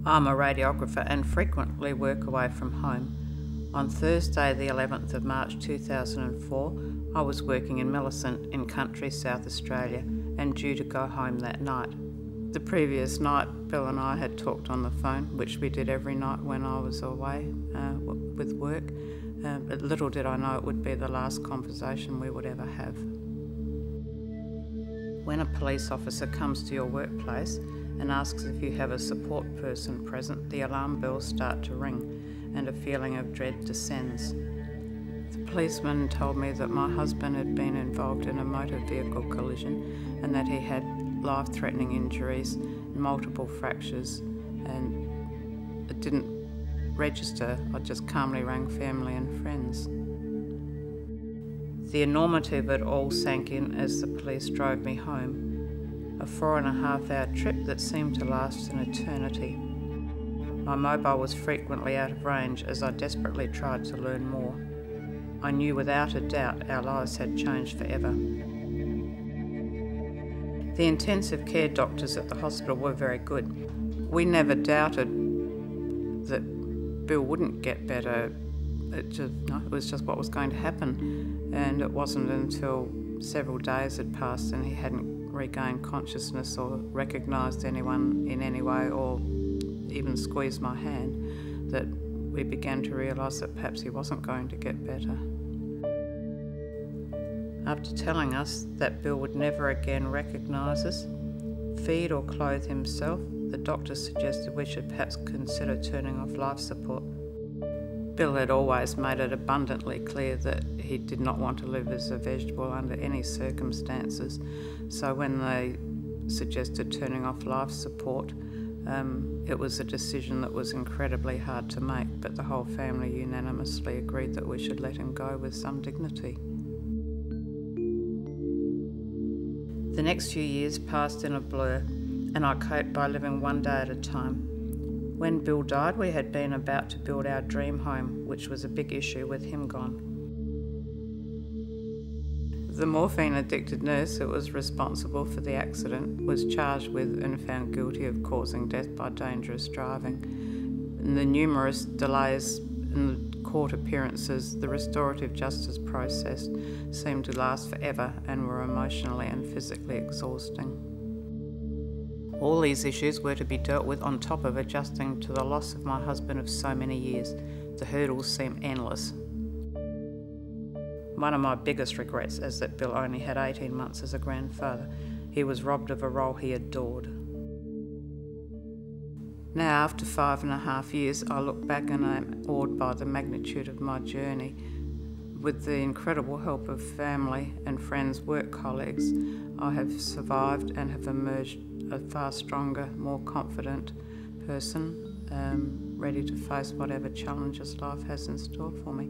I'm a radiographer and frequently work away from home. On Thursday the 11th of March 2004, I was working in Millicent in country South Australia and due to go home that night. The previous night, Bill and I had talked on the phone, which we did every night when I was away with work. But little did I know it would be the last conversation we would ever have. When a police officer comes to your workplace and asks if you have a support person present, the alarm bells start to ring and a feeling of dread descends. The policeman told me that my husband had been involved in a motor vehicle collision and that he had life-threatening injuries, multiple fractures, and it didn't register. I just calmly rang family and friends. The enormity of it all sank in as the police drove me home, a 4.5-hour trip that seemed to last an eternity. My mobile was frequently out of range as I desperately tried to learn more. I knew without a doubt our lives had changed forever. The intensive care doctors at the hospital were very good. We never doubted that Bill wouldn't get better. It was just what was going to happen. And it wasn't until several days had passed and he hadn't regained consciousness or recognised anyone in any way or even squeezed my hand that we began to realise that perhaps he wasn't going to get better. After telling us that Bill would never again recognise us, feed or clothe himself, the doctor suggested we should perhaps consider turning off life support. Bill had always made it abundantly clear that he did not want to live as a vegetable under any circumstances, so when they suggested turning off life support, it was a decision that was incredibly hard to make, but the whole family unanimously agreed that we should let him go with some dignity. The next few years passed in a blur, and I coped by living one day at a time. When Bill died, we had been about to build our dream home, which was a big issue with him gone. The morphine-addicted nurse who was responsible for the accident was charged with and found guilty of causing death by dangerous driving. In the numerous delays in the court appearances, the restorative justice process seemed to last forever and were emotionally and physically exhausting. All these issues were to be dealt with on top of adjusting to the loss of my husband of so many years. The hurdles seemed endless. One of my biggest regrets is that Bill only had 18 months as a grandfather. He was robbed of a role he adored. Now, after 5.5 years, I look back and I'm awed by the magnitude of my journey. With the incredible help of family and friends, work colleagues, I have survived and have emerged a far stronger, more confident person, ready to face whatever challenges life has in store for me.